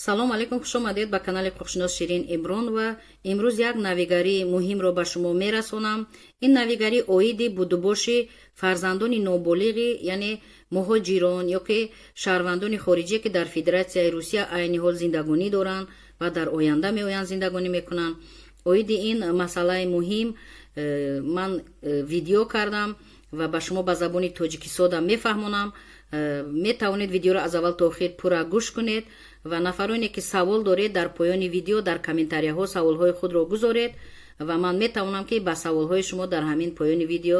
салом алайкум, хуш омадед ба канали хукшинос Ширин Имрон ва имрӯз як навигарии муҳимро ба шумо мерасонам. Ин навигарӣ оиди будубоши фарзандони ноболиғи, яъне муҳоҷирон ё ки шаҳрвандони хориҷие ки дар Федератсияи Русия айни ҳол зиндагонӣ доранд ва дар оянда меоянд зиндагонӣ мекунанд. Оиди ин масъалаи муҳим ман видео кардам ва ба шумо ба забони тоҷики сода мефаҳмонам. метавонед видеоро аз аввал то охир пурра гӯш кунед ва нафароне ки савол доред дар поёни видео дар комментарияҳо саволҳои худро гузоред ва ман метавонам ки ба саволҳои шумо дар ҳамин поёни видео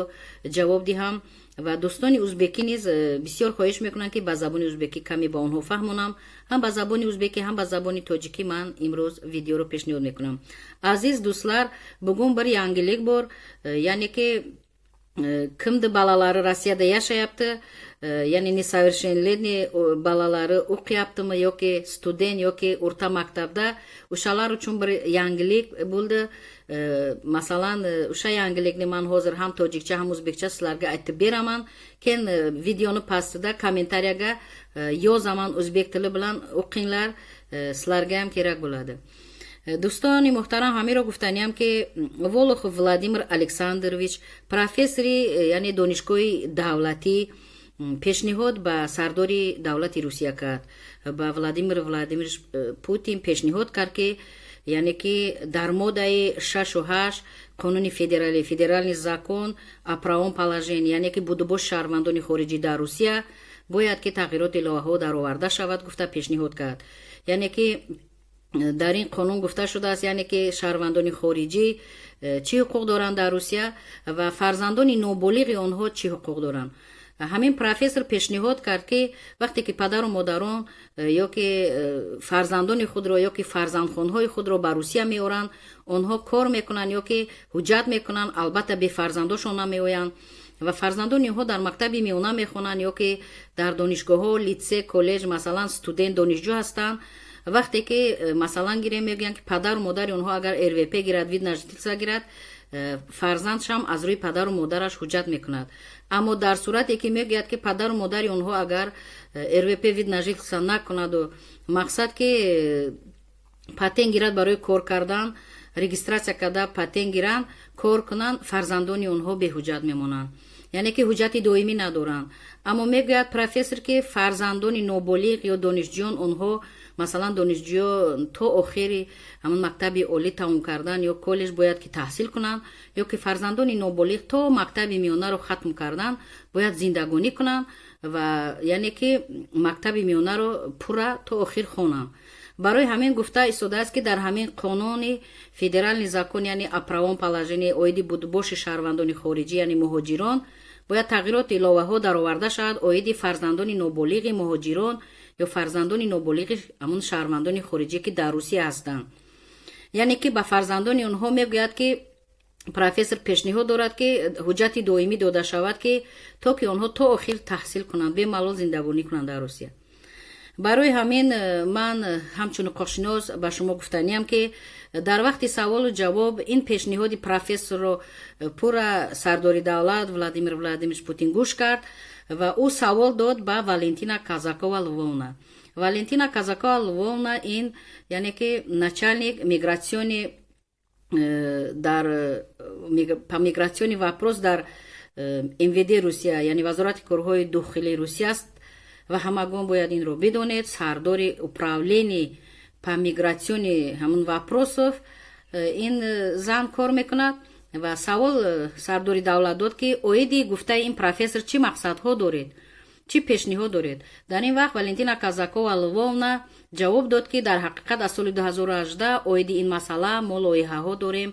ҷавоб диҳам. ва дӯстони узбекӣ низ бисёр хоҳиш мекунанд ки ба забони узбекӣ каме ба онҳо фаҳмонам. ҳам ба забони узбекӣ ҳам ба забони тоҷикӣ ман имрӯз видеоро пешниҳод мекунам. Азиз дӯстлар, бугун бір янгилик бор, яъне ки кимди балалари Россияда яшаяпти, яъне несовершеннолетний балалари оқияптими ё ки студент ё ки урта мактабда, ӯшалар учун бір янгилик булди. Масалан, ӯша янгиликни ман ҳозир ҳам тоҷикча ҳам узбекча силарга айтиб бераман. Кен видеони пастида комментарияга ёзаман узбек тили билан оқиңлар, силаргаам керак bo'ladi. Дӯстони муҳтарам, ҳамеро гуфтаниям ки Волохов Владимир Александрович, профессори яъне донишгоҳи давлатӣ, пешниҳод ба сардори давлати Русия кард. Ба Владимир Владимирович Путин пешниҳод кард ки яъне ки дар моддаи 6 ва 8 қонуни федеральный закон о правом положении, яъне ки будубош шаҳрвандони хориҷӣ дар Русия бояд ки тағйироти иловаҳо дароварда шавад, гуфта пешниҳод кард. Яъне ки дар ин қонун гуфта шудааст, яъне ки шаҳрвандони хориҷӣ чӣ ҳуқуқ доранд дар Русия ва фарзандони ноболиғи онҳо чӣ ҳуқуқ доранд. ҳамин профессор пешниҳод кард ки вақте ки падару модарон ё ки фарзандони худро ё ки фарзандхонҳои худро ба Русия меоранд, онҳо кор мекунанд ё ки ҳуҷҷат мекунанд, албатта бе фарзандошон намеоянд ва фарзандони онҳо дар мактаби миёна мехонанд ё ки дар донишгоҳҳо, литсе, коллеҷ, масалан студент, донишҷӯ ҳастанд. вақте ки масалан гирем мегӯянд ки падару модари онҳо агар РВП гирад, вид на жительство гирад, фарзандшам аз рӯи падару модараш ҳуҷҷат мекунад. аммо дар сурате ки мегӯяд ки падару модари онҳо агар РВП вид на жительство накунаду мақсад ки патент гирад барои кор кардан, регистратсия карда патент гиранд, кор кунанд, фарзандони онҳо беҳуҷҷат мемонанд, яъне ки ҳуҷҷати доимӣ надоранд. аммо мегӯяд профессор ки фарзандони ноболиғ ё донишҷӯён, онҳо масалан донишҷӯё то охири ҳамон мактаби олӣ тамом кардан ё коллеҷ бояд ки таҳсил кунанд, ё ки фарзандони ноболиғ то мактаби миёнаро хатм кардан бояд зиндагонӣ кунанд ва яъне ки мактаби миёнаро пурра то охир хонанд. барои ҳамин гуфта истодааст ки дар ҳамин қонуни федеральный закон, яъне о правом положении оиди будубоши шаҳрвандони хориҷӣ, яъне муҳоҷирон, бояд тағйироти иловаҳо дароварда шавад оиди фарзандони ноболиғи муҳоҷирон ё фарзандони ноболиғи ҳамон шаҳрвандони хориҷӣ ки дар Русия ҳастанд. яъне ки ба фарзандони онҳо мегӯяд ки профессор пешниҳод дорад ки ҳуҷҷати доимӣ дода шавад ки то ки онҳо то охир таҳсил кунанд, бемалол зиндагонӣ кунанд дар Русия. барои ҳамин ман ҳамчун ҳуқуқшинос ба шумо гуфтаниям ки дар вақти саволу ҷавоб ин пешниҳоди профессорро пурра сардори давлат Владимир Владимирович Путин гӯш кард ва ӯ савол дод ба Валентина Казакова Львовна. Валентина Казакова Львовна ин яъне ки начальник мигратсиони дар по мигратсиони вопрос дар МВД Русия, яъне вазорати корҳои дохилии Русия аст ва ҳамагон бояд инро бидонед. сардори управлени по мигратсиони ҳамон вопросов ин зан кор мекунад ва савол сардори давлат дод ки оиди гуфтаи ин профессор чӣ мақсадҳо доред, чӣ пешниҳод доред. дар ин вақт Валентина Казакова Львовна ҷавоб дод ки дар ҳақиқат аз соли 2018 оиди ин масъала мо лоиҳаҳо дорем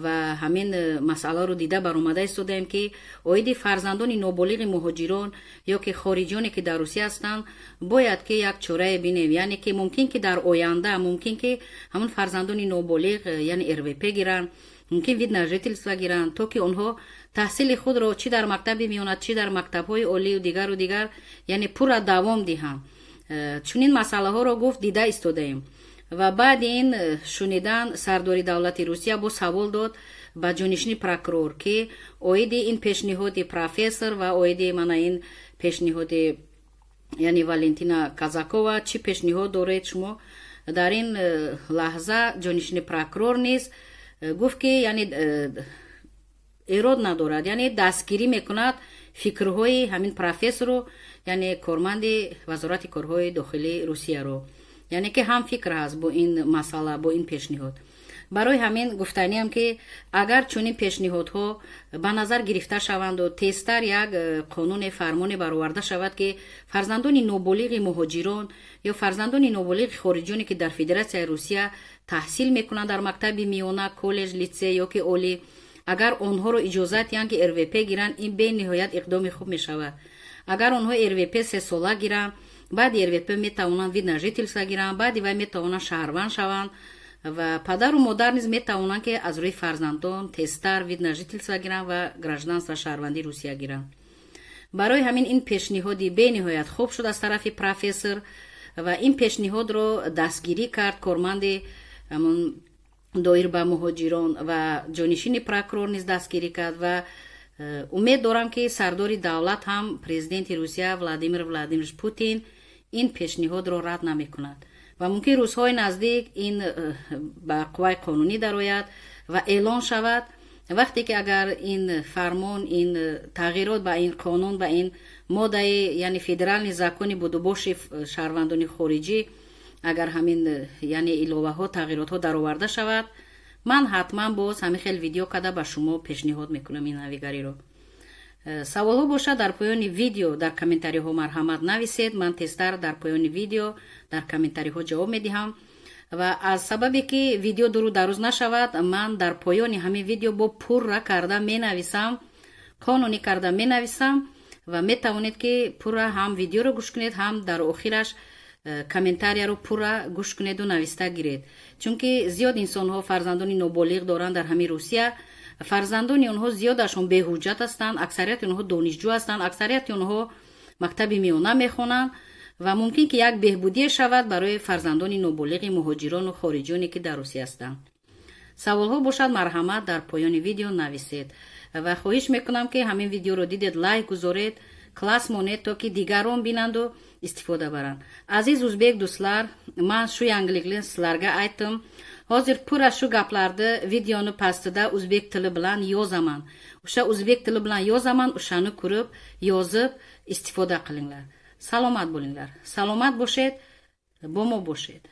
ва ҳамин масъаларо дида баромада истодаем ки оиди фарзандони ноболиғи муҳоҷирон ё ки хориҷоне ки дар Русия ҳастанд бояд ки як чорае бинем, яъне ки мумкин ки дар оянда мумкин ки ҳамон фарзандони ноболиғ яъне РВП гиранд, мумкин вид на жительство гиранд, то ки онҳо таҳсили худро чӣ дар мактаби миёнат, чӣ дар мактабҳои олию дигару дигар яъне пурра давом диҳанд. чунин масъалаҳоро гуфт, дида истодаем. ва баъди ин шунидан сардори давлати Русия бо савол дод ба ҷонишини прокурор ки оиди ин пешниҳоди профессор ва оиди мана ин пешниҳоди яъне Валентина Казакова чӣ пешниҳод доред шумо дар ин лаҳза ҷонишини прокурор низ гуфт ки яъне эрод надорад, яъне дастгирӣ мекунад фикрҳои ҳамин профессору, яъне корманди вазорати корҳои дохилии Русияро, яъне ки ҳам фикр ҳаст бо ин масъала, бо ин пешниҳод. барои ҳамин гуфтаниам ки агар чунин пешниҳодҳо ба назар гирифта шаванду тезтар як қонуне фармоне бароварда шавад ки фарзандони ноболиғи муҳоҷирон ё фарзандони ноболиғи хориҷоне ки дар Федератсияи Русия таҳсил мекунанд дар мактаби миёна, коллеҷ, литсей ё ки олӣ, агар онҳоро иҷозат диҳанд ки РВП гиранд, ин бениҳоят иқдоми хуб мешавад. агар онҳо РВП 3 сола гиранд, баъди РВП метавонанд вид на жительство гиранд, баъди вай метавонанд шаҳрванд шаванд ва падару модар низ метавонанд ки аз рӯи фарзандон тезтар вид на жительство гиранд ва гражданство шаҳрванди Русия гиранд. барои ҳамин ин пешниҳоди бениҳоят хуб шуд аз тарафи профессор ва ин пешниҳодро дастгирӣ кард корманди ҳамон доир ба муҳоҷирон ва ҷонишини прокурор низ дастгирӣ кард ва умед дорам ки сардори давлат ҳам президенти Русия Владимир Владимирович Путин ин пешниҳодро рад намекунад ва мумкин рӯзҳои наздик ин ба қувваи қонунӣ дарояд ва эълон шавад. вақте ки агар ин фармон, ин тағйирот ба ин қонун, ба ин моддаи яъне федерални закони будубоши шаҳрвандони хориҷӣ, агар ҳамин яъне иловаҳо, тағйиротҳо дароварда шавад, ман ҳатман боз ҳамин хел видео карда ба шумо пешниҳод мекунам ин навигариро. саволҳо бошад дар поёни видео дар комментариҳо марҳамат нависед, ман тезтар дар поёни видео дар комментариҳо ҷавоб медиҳам ва аз сабабе ки видео дуру дарӯз нашавад, ман дар поёни ҳамин видео бо пурра карда менависам, қонунӣ карда менависам ва метавонед ки пурра ҳам видеоро гӯш кунед, ҳам дар охираш комментарияро пурра гӯш кунеду нависта гиред, чунки зиёд инсонҳо фарзандони ноболиғ доранд дар ҳамин Русия. фарзандони онҳо зиёдашон беҳуҷҷат ҳастанд, аксарияти онҳо донишҷӯ ҳастанд, аксарияти онҳо мактаби миёна мехонанд ва мумкин ки як беҳбудие шавад барои фарзандони ноболиғи муҳоҷирону хориҷоне ки дар Русия ҳастанд. саволҳо бошад марҳамат дар поёни видео нависед ва хоҳиш мекунам ки ҳамин видеоро дидед лайк гузоред, класс монед то ки дигарон бинанду истифода баранд. азиз ӯзбек дӯстлар, ман шу янгликлин силарга айтдим. ҳозир пурра шу гапларда видеону пастida o'zbek tili bilan yozaman. o'sha o'zbek tili bilan yozaman, o'shani ko'rib, yozib istifoda qilinglar. Salomat bo'linglar. Salomat bo'shed, bomo bo'shed.